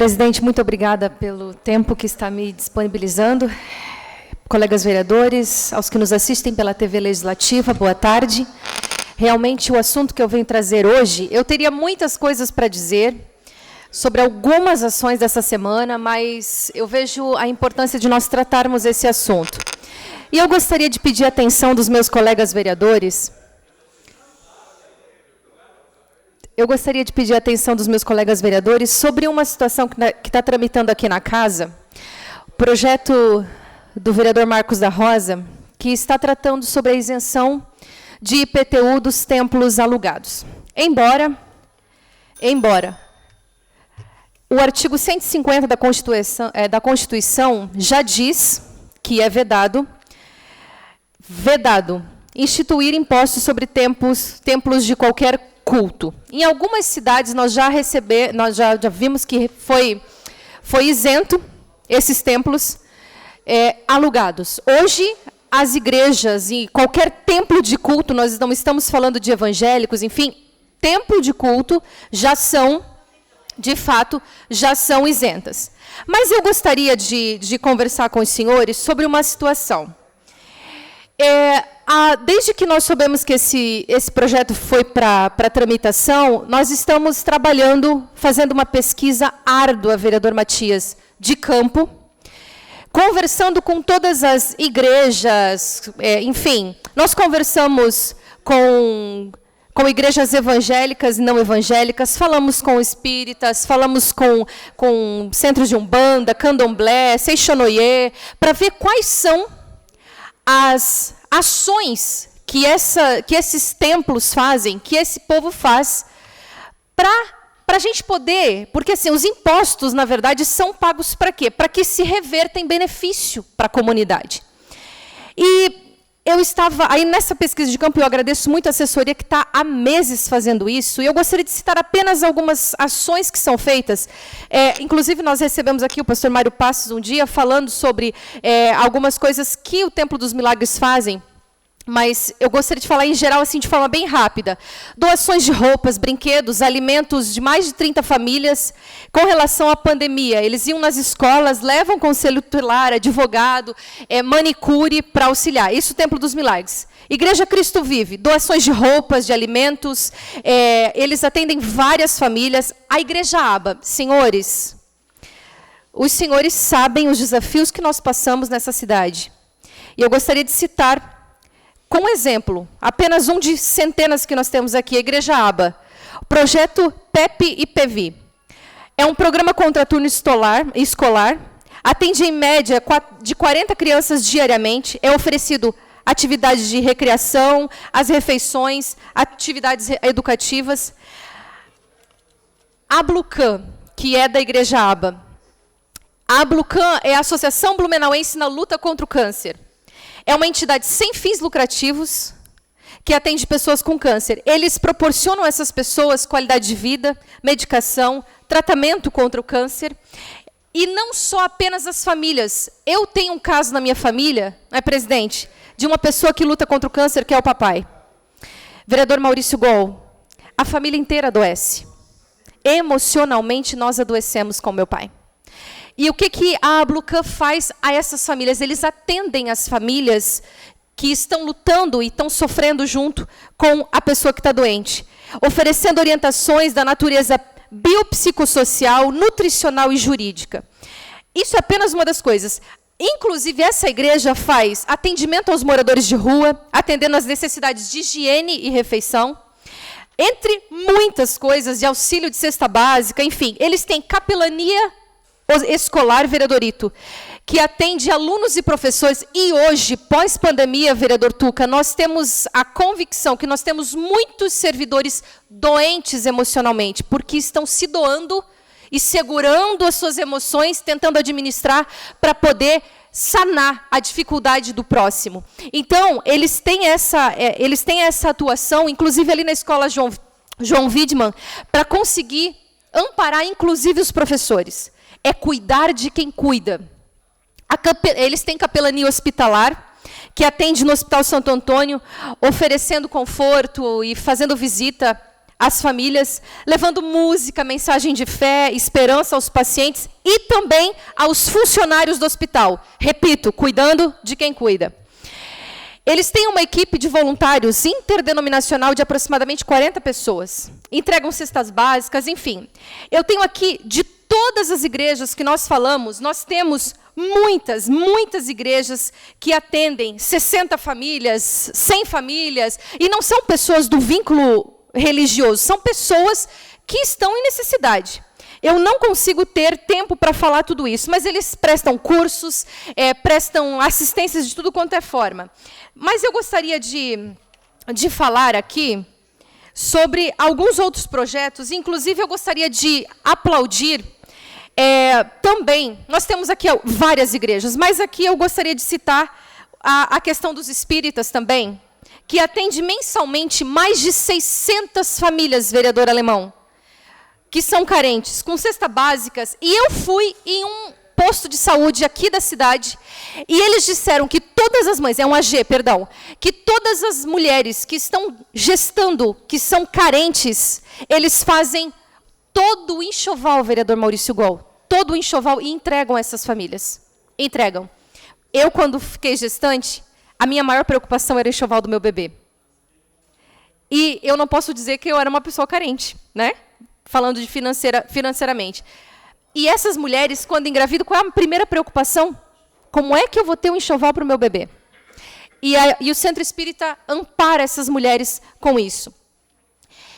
Presidente, muito obrigada pelo tempo que está me disponibilizando. Colegas vereadores, aos que nos assistem pela TV Legislativa, boa tarde. Realmente, o assunto que eu venho trazer hoje, eu teria muitas coisas para dizer sobre algumas ações dessa semana, mas eu vejo a importância de nós tratarmos esse assunto. E eu gostaria de pedir a atenção dos meus colegas vereadores. Sobre uma situação que está tramitando aqui na casa, o projeto do vereador Marcos da Rosa, que está tratando sobre a isenção de IPTU dos templos alugados. Embora o artigo 150 da Constituição já diz que é vedado instituir impostos sobre templos de qualquer culto. Em algumas cidades nós já vimos que foi isento esses templos alugados. Hoje, as igrejas e qualquer templo de culto, nós não estamos falando de evangélicos, enfim, templo de culto já são, de fato, já são isentas. Mas eu gostaria de conversar com os senhores sobre uma situação. Desde que nós soubemos que esse projeto foi para tramitação, nós estamos trabalhando, fazendo uma pesquisa árdua, vereador Matias, de campo, conversando com todas as igrejas, enfim, nós conversamos com igrejas evangélicas e não evangélicas, falamos com espíritas, falamos com centros de umbanda, candomblé, seixonoye, para ver quais são as ações que esses templos fazem, que esse povo faz, para a gente poder, porque assim, os impostos, na verdade, são pagos para quê? Para que se reverta em benefício para a comunidade. E eu estava, aí nessa pesquisa de campo, eu agradeço muito a assessoria que está há meses fazendo isso, e eu gostaria de citar apenas algumas ações que são feitas. Inclusive, nós recebemos aqui o pastor Mário Passos um dia, falando sobre algumas coisas que o Templo dos Milagres fazem, mas eu gostaria de falar em geral, assim, de forma bem rápida. Doações de roupas, brinquedos, alimentos de mais de 30 famílias. Com relação à pandemia, eles iam nas escolas, levam conselho tutelar, advogado, manicure para auxiliar. Isso o Templo dos Milagres. Igreja Cristo Vive, doações de roupas, de alimentos. Eles atendem várias famílias. A Igreja Aba, senhores, os senhores sabem os desafios que nós passamos nessa cidade. E eu gostaria de citar, com exemplo, apenas um de centenas que nós temos aqui, a Igreja Aba. O projeto PEP e PEVI. É um programa contraturno escolar, atende em média de 40 crianças diariamente, é oferecido atividades de recreação, as refeições, atividades educativas. A Blucan, que é da Igreja Aba. A Blucan é a Associação Blumenauense na Luta contra o Câncer. É uma entidade sem fins lucrativos que atende pessoas com câncer. Eles proporcionam a essas pessoas qualidade de vida, medicação, tratamento contra o câncer. E não só apenas as famílias. Eu tenho um caso na minha família, presidente, de uma pessoa que luta contra o câncer, que é o papai. Vereador Maurício Gol, a família inteira adoece. Emocionalmente, nós adoecemos com meu pai. E o que a Blucan faz a essas famílias? Eles atendem as famílias que estão lutando e estão sofrendo junto com a pessoa que está doente, oferecendo orientações da natureza biopsicossocial, nutricional e jurídica. Isso é apenas uma das coisas. Inclusive, essa igreja faz atendimento aos moradores de rua, atendendo às necessidades de higiene e refeição, entre muitas coisas, de auxílio de cesta básica, enfim. Eles têm capelania escolar, vereadorito, que atende alunos e professores. E hoje, pós-pandemia, vereador Tuca, nós temos a convicção que nós temos muitos servidores doentes emocionalmente, porque estão se doando e segurando as suas emoções, tentando administrar para poder sanar a dificuldade do próximo. Então, eles têm essa atuação, inclusive ali na escola João Widmann, para conseguir amparar, inclusive, os professores. É cuidar de quem cuida. Eles têm capelania hospitalar, que atende no Hospital Santo Antônio, oferecendo conforto e fazendo visita às famílias, levando música, mensagem de fé, esperança aos pacientes e também aos funcionários do hospital. Repito, cuidando de quem cuida. Eles têm uma equipe de voluntários interdenominacional de aproximadamente 40 pessoas. Entregam cestas básicas, enfim. Eu tenho aqui, de todas as igrejas que nós falamos, nós temos muitas igrejas que atendem 60 famílias, 100 famílias, e não são pessoas do vínculo religioso, são pessoas que estão em necessidade. Eu não consigo ter tempo para falar tudo isso, mas eles prestam cursos, prestam assistências de tudo quanto é forma. Mas eu gostaria de falar aqui sobre alguns outros projetos, inclusive eu gostaria de aplaudir também, nós temos aqui várias igrejas, mas aqui eu gostaria de citar a questão dos espíritas também, que atende mensalmente mais de 600 famílias, vereador Alemão, que são carentes, com cesta básicas, e eu fui em um posto de saúde aqui da cidade, e eles disseram que todas as mães, um AG, perdão, que todas as mulheres que estão gestando, que são carentes, eles fazem todo o enxoval, vereador Maurício Gol, todo o enxoval, e entregam essas famílias. Entregam. Eu, quando fiquei gestante, a minha maior preocupação era o enxoval do meu bebê. E eu não posso dizer que eu era uma pessoa carente, né? Falando de financeiramente. E essas mulheres, quando engravidam, qual é a primeira preocupação? Como é que eu vou ter um enxoval para o meu bebê? E o Centro Espírita ampara essas mulheres com isso.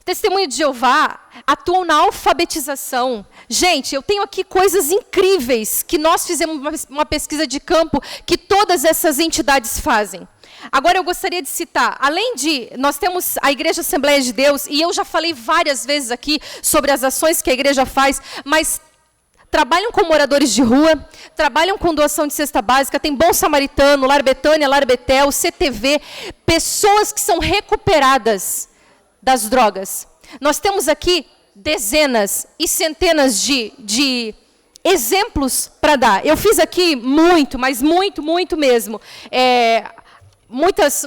Testemunho de Jeová atuam na alfabetização. Gente, eu tenho aqui coisas incríveis que nós fizemos uma pesquisa de campo que todas essas entidades fazem. Agora eu gostaria de citar, além de, nós temos a Igreja Assembleia de Deus, e eu já falei várias vezes aqui sobre as ações que a igreja faz, mas trabalham com moradores de rua, trabalham com doação de cesta básica, tem Bom Samaritano, Lar Betânia, Lar Betel, CTV, pessoas que são recuperadas das drogas. Nós temos aqui dezenas e centenas de exemplos para dar. Eu fiz aqui muito, mas muito mesmo. Muitas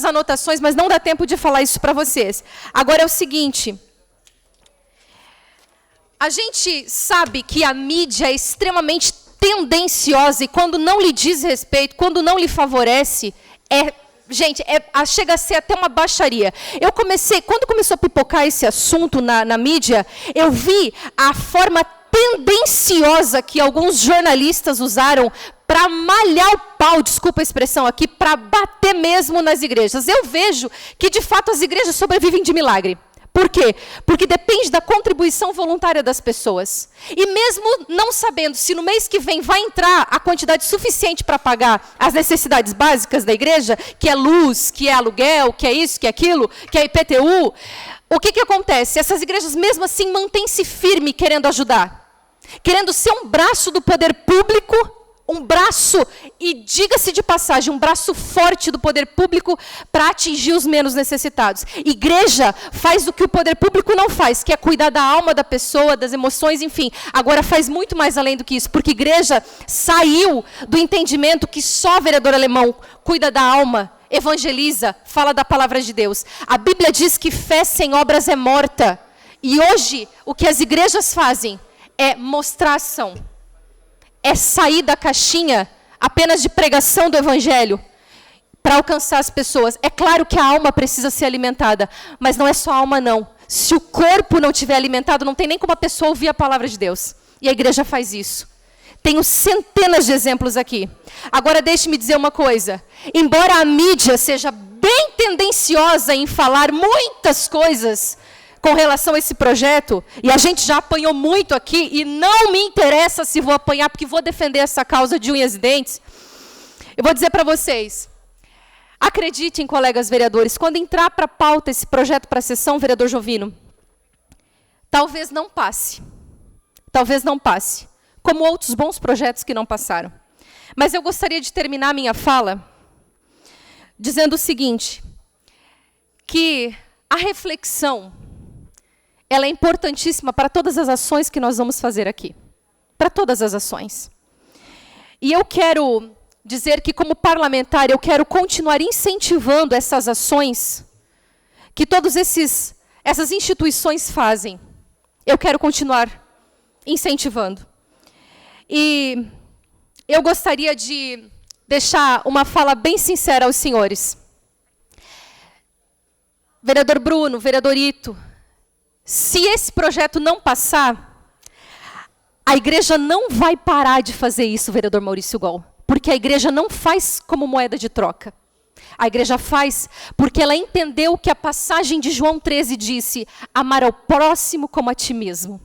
anotações, mas não dá tempo de falar isso para vocês. Agora é o seguinte, a gente sabe que a mídia é extremamente tendenciosa e quando não lhe diz respeito, quando não lhe favorece, chega a ser até uma baixaria. Quando começou a pipocar esse assunto na mídia, eu vi a forma tendenciosa que alguns jornalistas usaram para malhar o pau, desculpa a expressão aqui, para bater mesmo nas igrejas. Eu vejo que, de fato, as igrejas sobrevivem de milagre. Por quê? Porque depende da contribuição voluntária das pessoas. E mesmo não sabendo se no mês que vem vai entrar a quantidade suficiente para pagar as necessidades básicas da igreja, que é luz, que é aluguel, que é isso, que é aquilo, que é IPTU, o que acontece? Essas igrejas mesmo assim mantêm-se firme querendo ajudar. Querendo ser um braço do poder público, um braço, e diga-se de passagem, um braço forte do poder público para atingir os menos necessitados. Igreja faz o que o poder público não faz, que é cuidar da alma da pessoa, das emoções, enfim. Agora faz muito mais além do que isso, porque igreja saiu do entendimento que só vereador Alemão cuida da alma, evangeliza, fala da palavra de Deus. A Bíblia diz que fé sem obras é morta. E hoje, o que as igrejas fazem é mostrar ação. É sair da caixinha apenas de pregação do evangelho para alcançar as pessoas. É claro que a alma precisa ser alimentada, mas não é só a alma não. Se o corpo não estiver alimentado, não tem nem como a pessoa ouvir a palavra de Deus. E a igreja faz isso. Tenho centenas de exemplos aqui. Agora deixe-me dizer uma coisa. Embora a mídia seja bem tendenciosa em falar muitas coisas com relação a esse projeto, e a gente já apanhou muito aqui, e não me interessa se vou apanhar, porque vou defender essa causa de unhas e dentes, eu vou dizer para vocês, acreditem, colegas vereadores, quando entrar para a pauta esse projeto para a sessão, vereador Jovino, talvez não passe, como outros bons projetos que não passaram. Mas eu gostaria de terminar a minha fala dizendo o seguinte, que a reflexão, ela é importantíssima para todas as ações que nós vamos fazer aqui. Para todas as ações. E eu quero dizer que, como parlamentar, eu quero continuar incentivando essas ações, que todos essas instituições fazem, eu quero continuar incentivando. E eu gostaria de deixar uma fala bem sincera aos senhores. Vereador Bruno, vereador Ito, se esse projeto não passar, a igreja não vai parar de fazer isso, vereador Maurício Gol, porque a igreja não faz como moeda de troca. A igreja faz porque ela entendeu que a passagem de João 13 disse: amar ao próximo como a ti mesmo.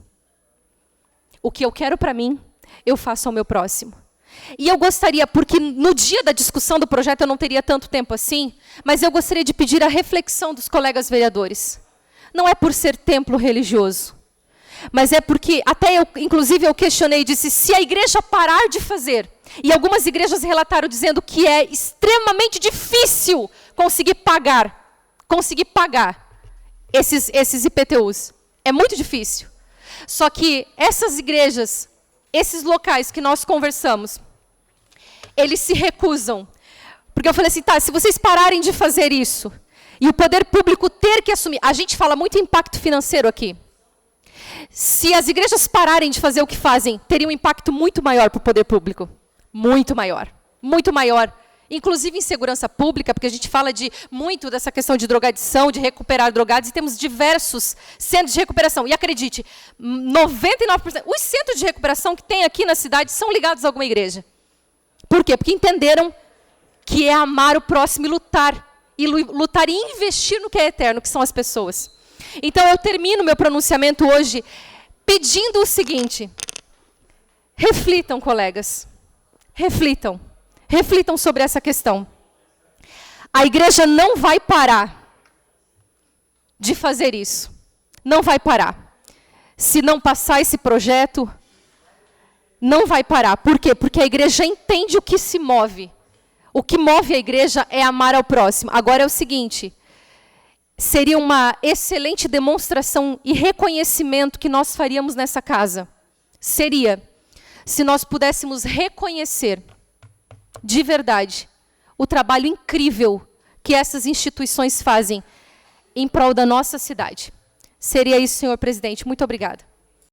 O que eu quero para mim, eu faço ao meu próximo. E eu gostaria, porque no dia da discussão do projeto eu não teria tanto tempo assim, mas eu gostaria de pedir a reflexão dos colegas vereadores. Não é por ser templo religioso, mas é porque, até eu, inclusive eu questionei e disse, se a igreja parar de fazer, e algumas igrejas relataram dizendo que é extremamente difícil conseguir pagar esses IPTUs. É muito difícil. Só que essas igrejas, esses locais que nós conversamos, eles se recusam. Porque eu falei assim, tá, se vocês pararem de fazer isso, e o poder público ter que assumir, a gente fala muito impacto financeiro aqui. Se as igrejas pararem de fazer o que fazem, teria um impacto muito maior para o poder público. Muito maior. Muito maior. Inclusive em segurança pública, porque a gente fala muito dessa questão de drogadição, de recuperar drogados, e temos diversos centros de recuperação. E acredite, 99%, os centros de recuperação que tem aqui na cidade são ligados a alguma igreja. Por quê? Porque entenderam que é amar o próximo e lutar e investir no que é eterno, que são as pessoas. Então eu termino meu pronunciamento hoje pedindo o seguinte: reflitam, colegas, reflitam. Reflitam sobre essa questão. A igreja não vai parar de fazer isso. Não vai parar. Se não passar esse projeto, não vai parar. Por quê? Porque a igreja entende o que se move. O que move a igreja é amar ao próximo. Agora é o seguinte, seria uma excelente demonstração e reconhecimento que nós faríamos nessa casa. Seria, se nós pudéssemos reconhecer de verdade o trabalho incrível que essas instituições fazem em prol da nossa cidade. Seria isso, senhor presidente. Muito obrigada.